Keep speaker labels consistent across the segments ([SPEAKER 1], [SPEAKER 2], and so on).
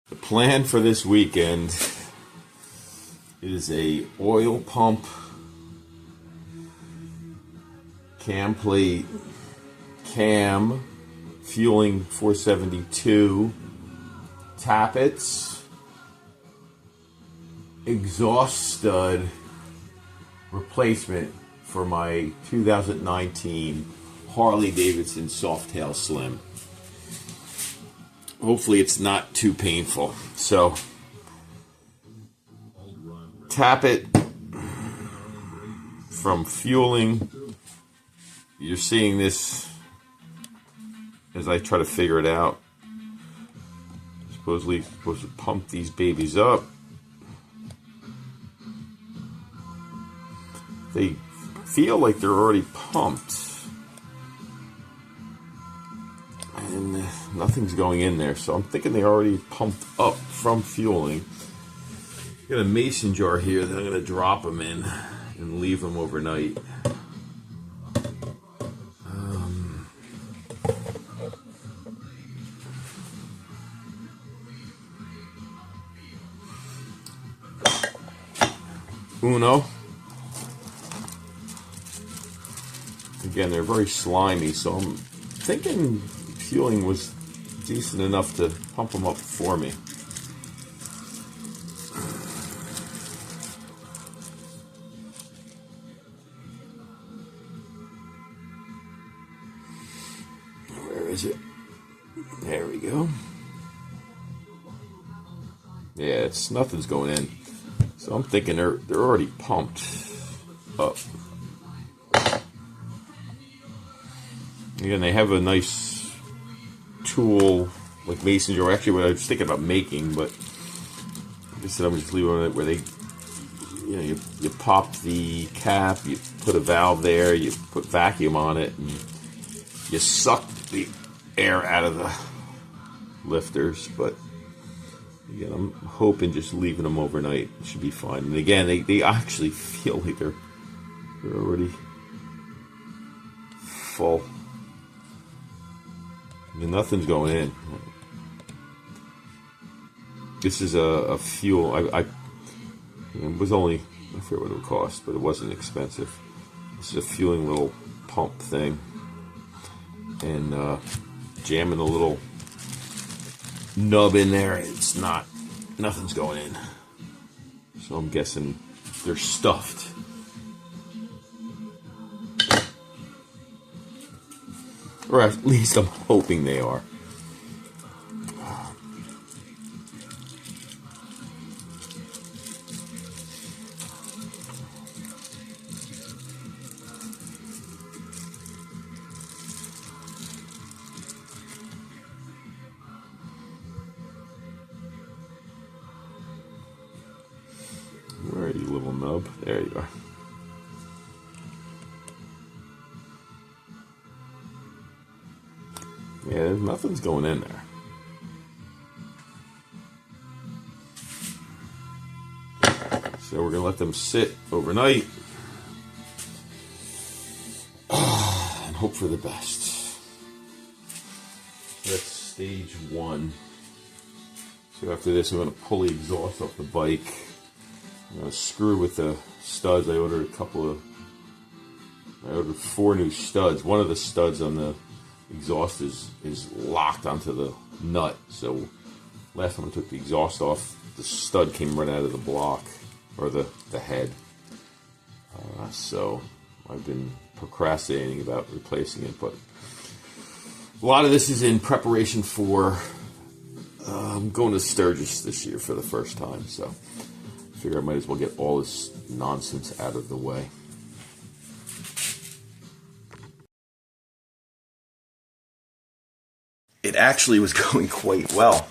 [SPEAKER 1] The plan for this weekend is a oil pump, cam plate, cam, Feuling 472, tappets, exhaust stud replacement for my 2019 Harley-Davidson Softail Slim. Hopefully it's not too painful. So, tappet from Feuling. You're seeing this as I try to figure it out. Supposedly supposed to pump these babies up. They feel like they're already pumped. And nothing's going in there, so I'm thinking they already pumped up from Feuling. Got a mason jar here that I'm going to drop them in and leave them overnight. Uno. Again, they're very slimy, so I'm thinking Feuling was decent enough to pump them up for me. Where is it? There we go. Yeah, nothing's going in. So I'm thinking they're already pumped up. Again, they have a nice tool like mason jar. Actually, what I was thinking about making, but I guess I'm just leaving it where they, you pop the cap, you put a valve there, you put vacuum on it, and you suck the air out of the lifters. But again, I'm hoping just leaving them overnight should be fine. And again, they actually feel like they're already full. I mean, nothing's going in. This is a fuel. It was only, I forget what it would cost, but it wasn't expensive. This is a Feuling little pump thing, and jamming a little nub in there. It's nothing's going in. So I'm guessing they're stuffed. Or at least I'm hoping they are. Where are you, little nub? There you are. Yeah, nothing's going in there. So we're going to let them sit overnight and hope for the best. That's stage one. So after this, I'm going to pull the exhaust off the bike. I'm going to screw with the studs. I ordered 4 new studs. One of the studs on the exhaust is locked onto the nut, so last time I took the exhaust off, the stud came right out of the block, or the head. So I've been procrastinating about replacing it, but a lot of this is in preparation for going to Sturgis this year for the first time, so I figure I might as well get all this nonsense out of the way. It actually was going quite well.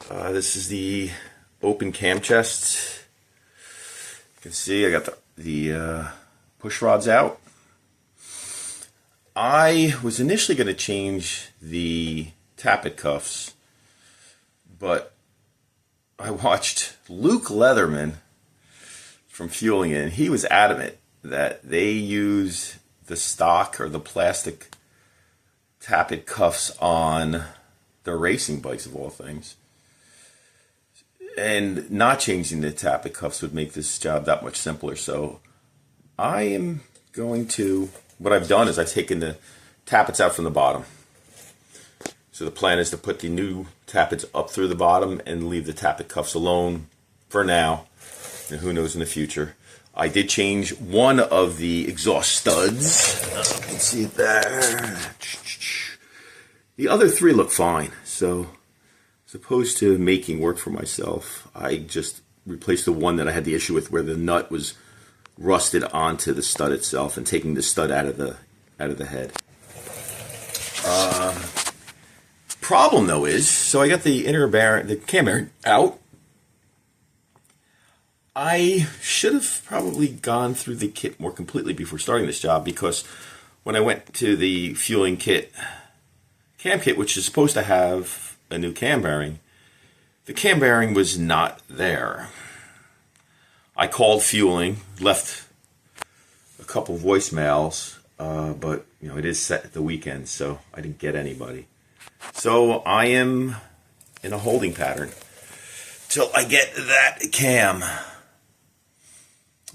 [SPEAKER 1] This is the open cam chest. You can see I got the push rods out. I was initially going to change the tappet cuffs, but I watched Luke Leatherman from Feuling, and he was adamant that they use the stock or the plastic tappet cuffs on They're racing bikes of all things. And not changing the tappet cuffs would make this job that much simpler. So I am going to, what I've done is I've taken the tappets out from the bottom. So the plan is to put the new tappets up through the bottom and leave the tappet cuffs alone for now. And who knows in the future. I did change one of the exhaust studs. You can see it there. The other three look fine. So as opposed to making work for myself, I just replaced the one that I had the issue with where the nut was rusted onto the stud itself and taking the stud out of the head. Problem though is, so I got the inner bearing, the cam bearing out. I should have probably gone through the kit more completely before starting this job, because when I went to the Feuling kit, cam kit, which is supposed to have a new cam bearing, the cam bearing was not there. I called Feuling, left a couple voicemails, but you know, it is set at the weekend, so I didn't get anybody. So I am in a holding pattern till I get that cam.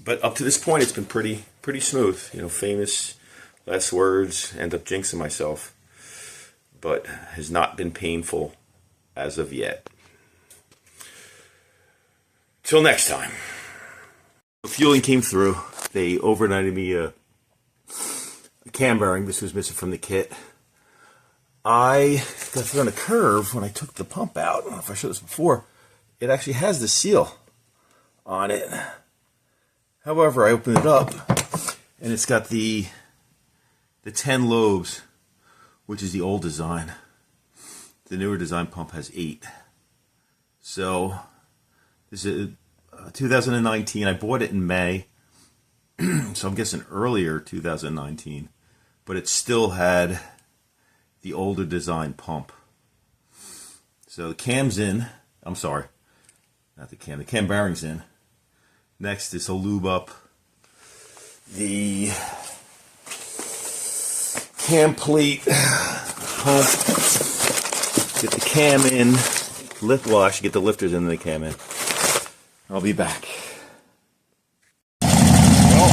[SPEAKER 1] But up to this point, it's been pretty smooth. You know, famous last words, end up jinxing myself, but has not been painful as of yet. Till next time. The Feuling came through. They overnighted me a cam bearing. This was missing from the kit. I got through on a curve when I took the pump out. I don't know if I showed this before. It actually has the seal on it. However, I opened it up and it's got the 10 lobes, which is the old design. The newer design pump has 8. So this is 2019. I bought it in May, so I'm guessing earlier 2019, but it still had the older design pump. So the cam's in. I'm sorry, not the cam. The cam bearing's in. Next is to lube up the cam plate pump. Get the cam in. Well, I should get the lifters in and the cam in. I'll be back. Well,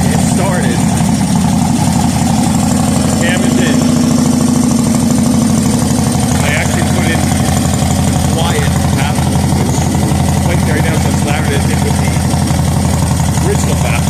[SPEAKER 1] it started. Cam is in. I actually put in quiet baffle. Quite carry down some Saturday as it with the original baffle.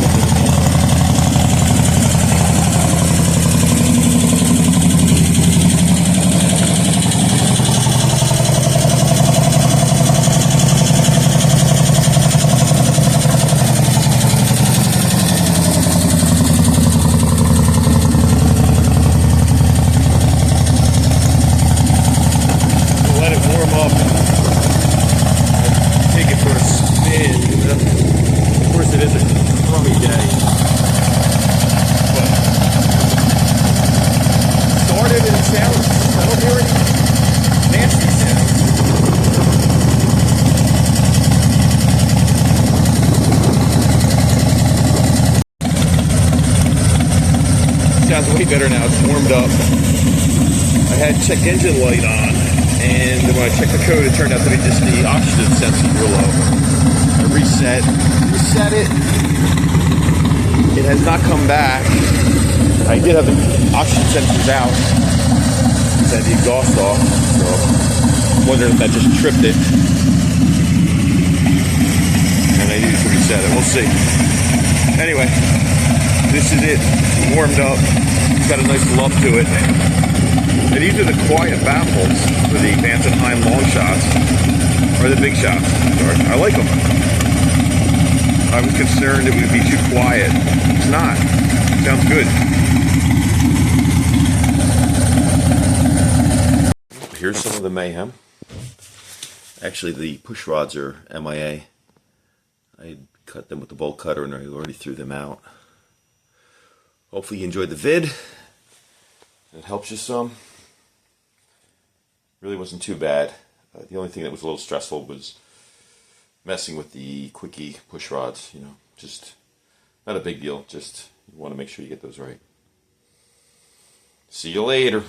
[SPEAKER 1] Sounds way better now. It's warmed up. I had check engine light on, and when I checked the code, it turned out to be just the oxygen sensors were low. I reset it. It has not come back. I did have the oxygen sensors out. I had the exhaust off, so I'm wondering if that just tripped it. And I needed to reset it. We'll see. Anyway, this is it. Warmed up. It's got a nice love to it. And these are the quiet baffles for the Vance and Heim long shots, or the big shots. Sorry. I like them. I was concerned it would be too quiet. It's not. It sounds good. Here's some of the mayhem. Actually, the push rods are MIA. I cut them with the bolt cutter and I already threw them out. Hopefully you enjoyed the vid. It helps you some. Really wasn't too bad. The only thing that was a little stressful was messing with the Quickee push rods. You know, just not a big deal. Just you want to make sure you get those right. See you later.